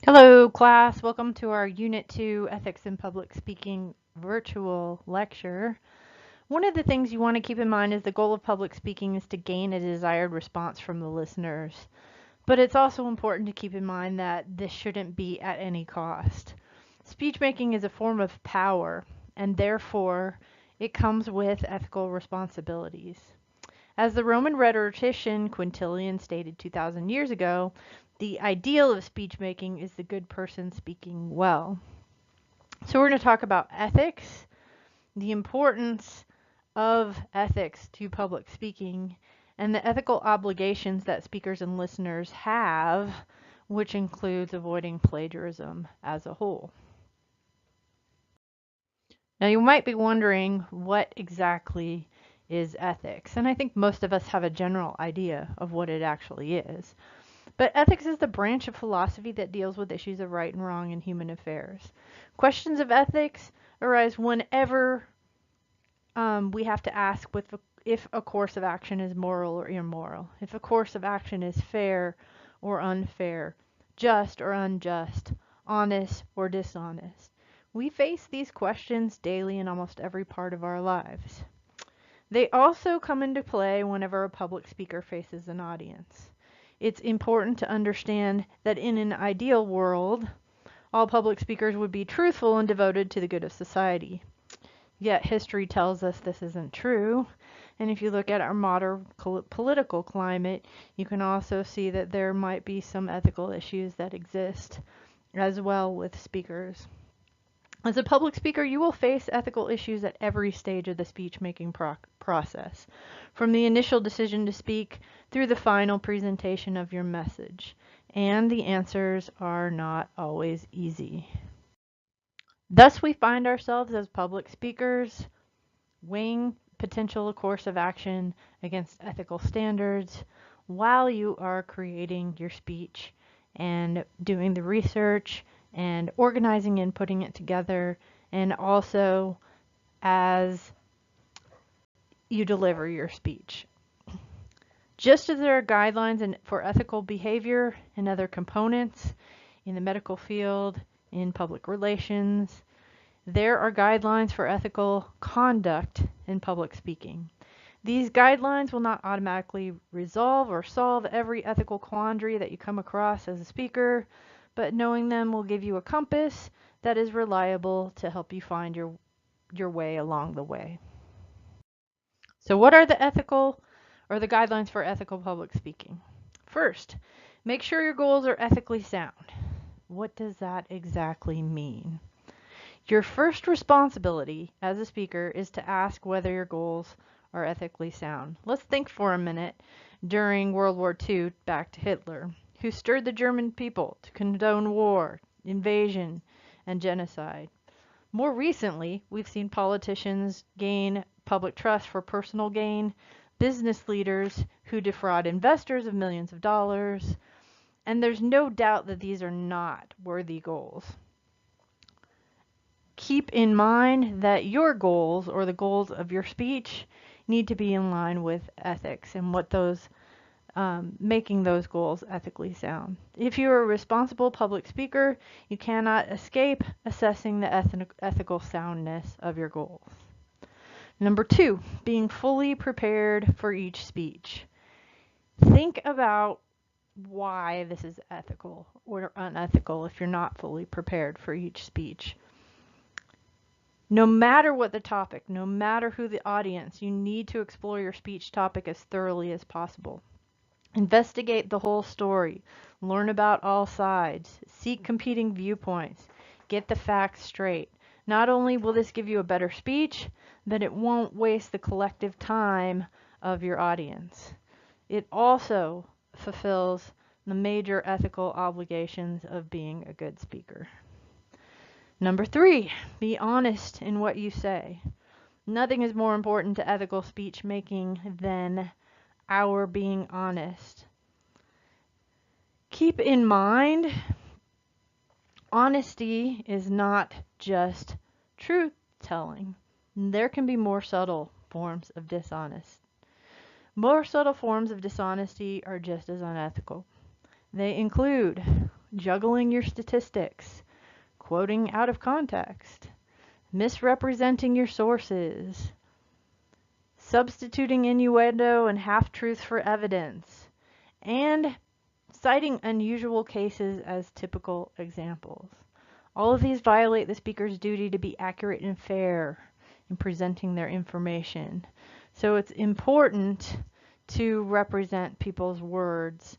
Hello, class. Welcome to our Unit 2 Ethics in Public Speaking virtual lecture. One of the things you want to keep in mind is the goal of public speaking is to gain a desired response from the listeners. But it's also important to keep in mind that this shouldn't be at any cost. Speech making is a form of power, and therefore it comes with ethical responsibilities. As the Roman rhetorician Quintilian stated 2,000 years ago, the ideal of speech making is the good person speaking well. So we're going to talk about ethics, the importance of ethics to public speaking, and the ethical obligations that speakers and listeners have, which includes avoiding plagiarism as a whole. Now you might be wondering what exactly is ethics, and I think most of us have a general idea of what it actually is. But ethics is the branch of philosophy that deals with issues of right and wrong in human affairs. Questions of ethics arise whenever we have to ask if a course of action is moral or immoral, if a course of action is fair or unfair, just or unjust, honest or dishonest. We face these questions daily in almost every part of our lives. They also come into play whenever a public speaker faces an audience. It's important to understand that in an ideal world, all public speakers would be truthful and devoted to the good of society. Yet history tells us this isn't true. And if you look at our modern political climate, you can also see that there might be some ethical issues that exist as well with speakers. As a public speaker, you will face ethical issues at every stage of the speech-making process, from the initial decision to speak through the final presentation of your message. And the answers are not always easy. Thus, we find ourselves as public speakers weighing potential course of action against ethical standards while you are creating your speech and doing the research and organizing and putting it together, and also as you deliver your speech. Just as there are guidelines for ethical behavior and other components in the medical field, in public relations, there are guidelines for ethical conduct in public speaking. These guidelines will not automatically resolve or solve every ethical quandary that you come across as a speaker, but knowing them will give you a compass that is reliable to help you find your way along the way. So what are the ethical or the guidelines for ethical public speaking? First, make sure your goals are ethically sound. What does that exactly mean? Your first responsibility as a speaker is to ask whether your goals are ethically sound. Let's think for a minute during World War II back to Hitler, who stirred the German people to condone war, invasion, and genocide. More recently, we've seen politicians gain public trust for personal gain, business leaders who defraud investors of millions of dollars, and there's no doubt that these are not worthy goals. Keep in mind that your goals or the goals of your speech need to be in line with ethics and what those making those goals ethically sound. If you are a responsible public speaker, you cannot escape assessing the ethical soundness of your goals. Number 2, being fully prepared for each speech. Think about why this is ethical or unethical if you're not fully prepared for each speech. No matter what the topic, no matter who the audience, you need to explore your speech topic as thoroughly as possible. Investigate the whole story, learn about all sides, seek competing viewpoints, get the facts straight. Not only will this give you a better speech, but it won't waste the collective time of your audience. It also fulfills the major ethical obligations of being a good speaker. Number 3, be honest in what you say. Nothing is more important to ethical speech making than our being honest. Keep in mind, honesty is not just truth telling. There can be more subtle forms of dishonest. More subtle forms of dishonesty are just as unethical. They include juggling your statistics, quoting out of context, misrepresenting your sources, substituting innuendo and half-truths for evidence, and citing unusual cases as typical examples. All of these violate the speaker's duty to be accurate and fair in presenting their information. So it's important to represent people's words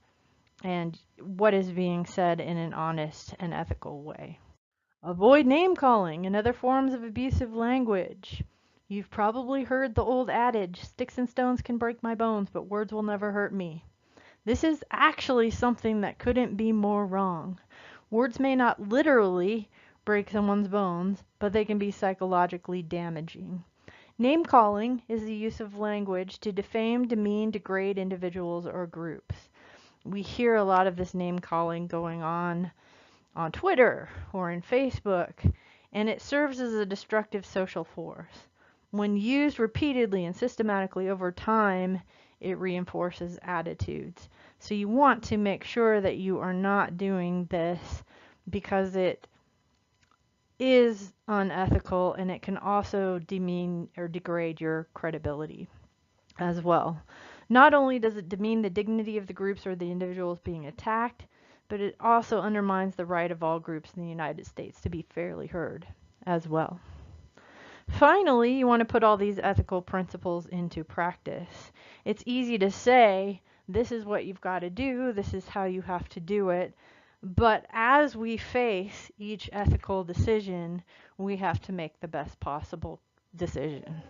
and what is being said in an honest and ethical way. Avoid name calling and other forms of abusive language. You've probably heard the old adage, sticks and stones can break my bones, but words will never hurt me. This is actually something that couldn't be more wrong. Words may not literally break someone's bones, but they can be psychologically damaging. Name calling is the use of language to defame, demean, degrade individuals or groups. We hear a lot of this name calling going on Twitter or in Facebook, and it serves as a destructive social force. When used repeatedly and systematically over time, it reinforces attitudes. So you want to make sure that you are not doing this because it is unethical and it can also demean or degrade your credibility as well. Not only does it demean the dignity of the groups or the individuals being attacked, but it also undermines the right of all groups in the United States to be fairly heard as well. Finally, you want to put all these ethical principles into practice. It's easy to say, this is what you've got to do, this is how you have to do it, but as we face each ethical decision, we have to make the best possible decision.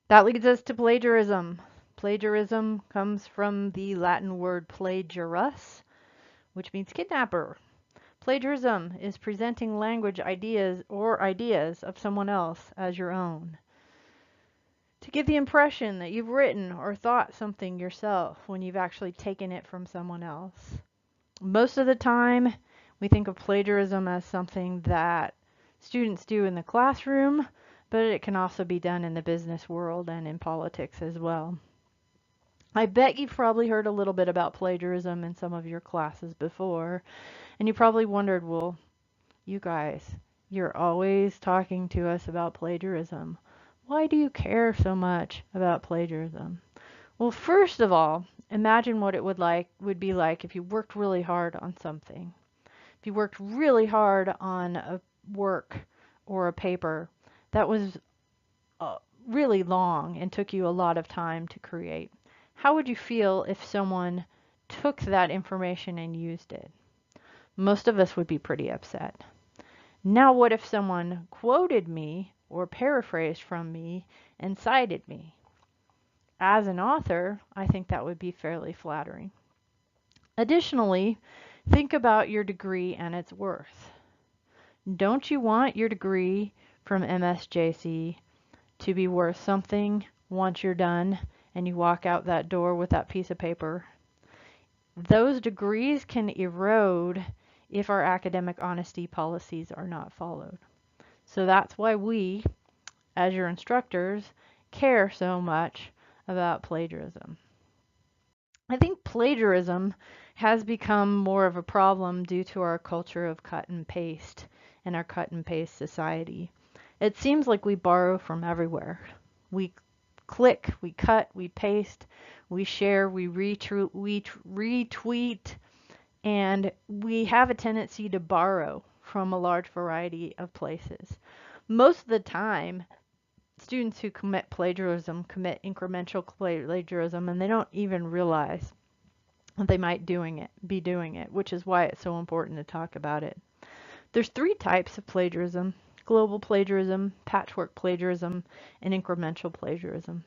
That leads us to plagiarism. Plagiarism comes from the Latin word plagiarus, which means kidnapper. Plagiarism is presenting language, ideas of someone else as your own. To give the impression that you've written or thought something yourself when you've actually taken it from someone else. Most of the time, we think of plagiarism as something that students do in the classroom, but it can also be done in the business world and in politics as well. I bet you've probably heard a little bit about plagiarism in some of your classes before, and you probably wondered, well, you guys, you're always talking to us about plagiarism. Why do you care so much about plagiarism? Well, first of all, imagine what it would be like if you worked really hard on something. If you worked really hard on a work or a paper that was really long and took you a lot of time to create. How would you feel if someone took that information and used it? Most of us would be pretty upset. Now what if someone quoted me or paraphrased from me and cited me? As an author, I think that would be fairly flattering. Additionally, think about your degree and its worth. Don't you want your degree from MSJC to be worth something once you're done and you walk out that door with that piece of paper? Those degrees can erode if our academic honesty policies are not followed. So that's why we, as your instructors, care so much about plagiarism. I think plagiarism has become more of a problem due to our culture of cut and paste and our cut and paste society. It seems like we borrow from everywhere. We click, we cut, we paste, we share, we retweet, and we have a tendency to borrow from a large variety of places. Most of the time, students who commit plagiarism commit incremental plagiarism, and they don't even realize that they might be doing it, which is why it's so important to talk about it. There's 3 types of plagiarism: global plagiarism, patchwork plagiarism, and incremental plagiarism.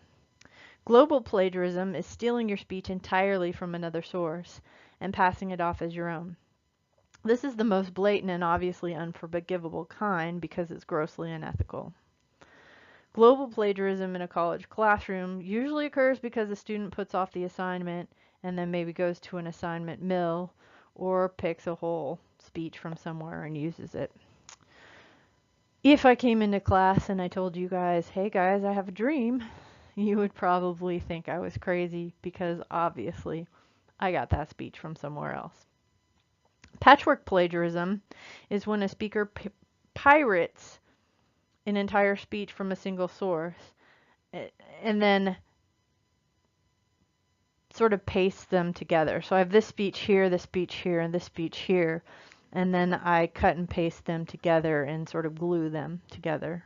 Global plagiarism is stealing your speech entirely from another source and passing it off as your own. This is the most blatant and obviously unforgivable kind because it's grossly unethical. Global plagiarism in a college classroom usually occurs because a student puts off the assignment and then maybe goes to an assignment mill or picks a whole speech from somewhere and uses it. If I came into class and I told you guys, hey guys, I have a dream, you would probably think I was crazy because obviously I got that speech from somewhere else. Patchwork plagiarism is when a speaker pirates an entire speech from a single source and then sort of pastes them together. So I have this speech here, and this speech here, and then I cut and paste them together and sort of glue them together.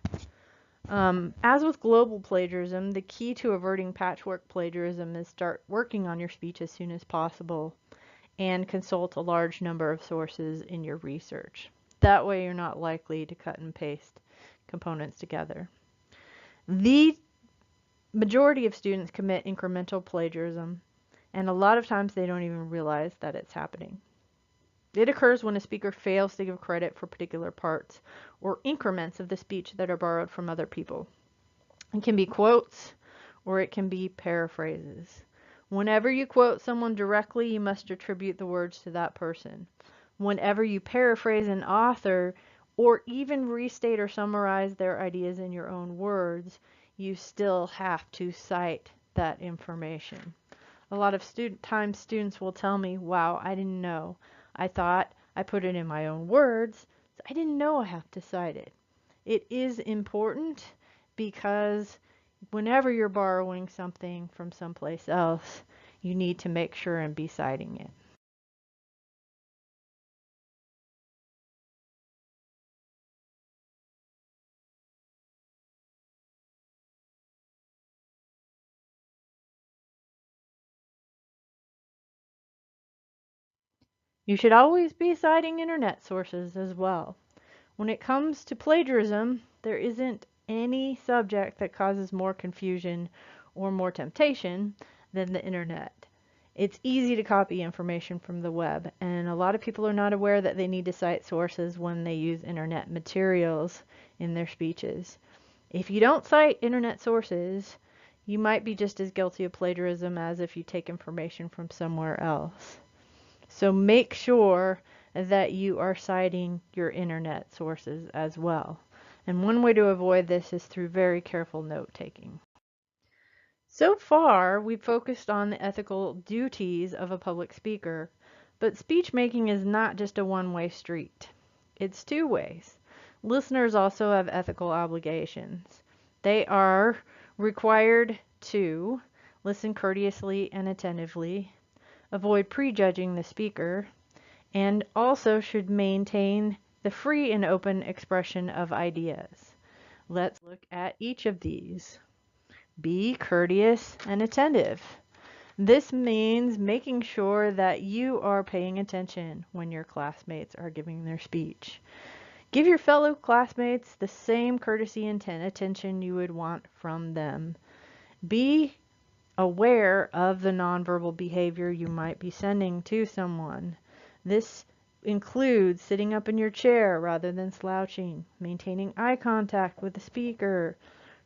As with global plagiarism, the key to averting patchwork plagiarism is start working on your speech as soon as possible and consult a large number of sources in your research. That way you're not likely to cut and paste components together. The majority of students commit incremental plagiarism, and a lot of times they don't even realize that it's happening. It occurs when a speaker fails to give credit for particular parts or increments of the speech that are borrowed from other people. It can be quotes or it can be paraphrases. Whenever you quote someone directly, you must attribute the words to that person. Whenever you paraphrase an author or even restate or summarize their ideas in your own words, you still have to cite that information. A lot of times students will tell me, wow, I didn't know. I thought I put it in my own words. So I didn't know I have to cite it. It is important because whenever you're borrowing something from someplace else, you need to make sure and be citing it. You should always be citing internet sources as well. When it comes to plagiarism, there isn't any subject that causes more confusion or more temptation than the internet. It's easy to copy information from the web, and a lot of people are not aware that they need to cite sources when they use internet materials in their speeches. If you don't cite internet sources, you might be just as guilty of plagiarism as if you take information from somewhere else. So make sure that you are citing your internet sources as well. And one way to avoid this is through very careful note taking. So far, we've focused on the ethical duties of a public speaker, but speech making is not just a one-way street. It's two ways. Listeners also have ethical obligations. They are required to listen courteously and attentively, avoid prejudging the speaker, and also should maintain the free and open expression of ideas. Let's look at each of these. Be courteous and attentive. This means making sure that you are paying attention when your classmates are giving their speech. Give your fellow classmates the same courtesy and attention you would want from them. Be aware of the nonverbal behavior you might be sending to someone. This includes sitting up in your chair rather than slouching, maintaining eye contact with the speaker,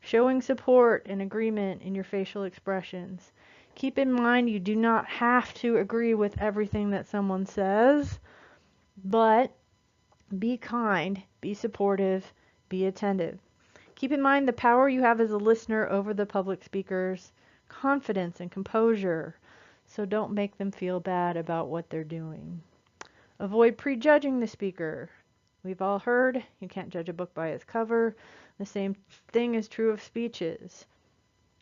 showing support and agreement in your facial expressions. Keep in mind you do not have to agree with everything that someone says, but be kind, be supportive, be attentive. Keep in mind the power you have as a listener over the public speaker's confidence and composure, so don't make them feel bad about what they're doing. Avoid prejudging the speaker. We've all heard you can't judge a book by its cover. The same thing is true of speeches.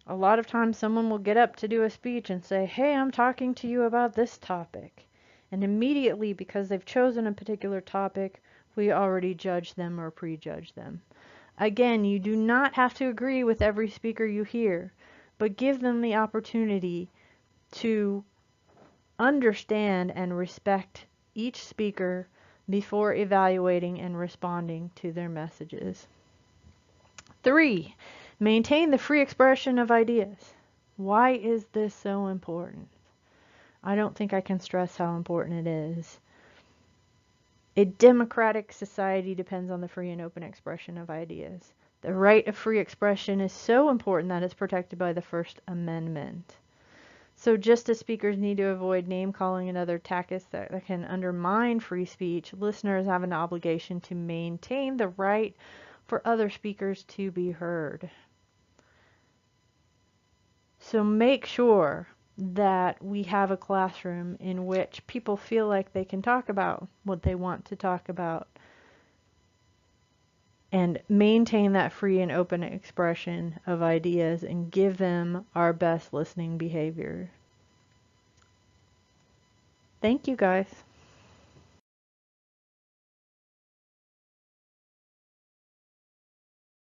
A lot of times someone will get up to do a speech and say, hey, I'm talking to you about this topic. And immediately, because they've chosen a particular topic, we already judge them or prejudge them. Again, you do not have to agree with every speaker you hear, but give them the opportunity to understand and respect each speaker before evaluating and responding to their messages. 3. Maintain the free expression of ideas. Why is this so important? I don't think I can stress how important it is. A democratic society depends on the free and open expression of ideas. The right of free expression is so important that it's protected by the First Amendment. So just as speakers need to avoid name-calling and other tactics that can undermine free speech, listeners have an obligation to maintain the right for other speakers to be heard. So make sure that we have a classroom in which people feel like they can talk about what they want to talk about and maintain that free and open expression of ideas and give them our best listening behavior. Thank you, guys.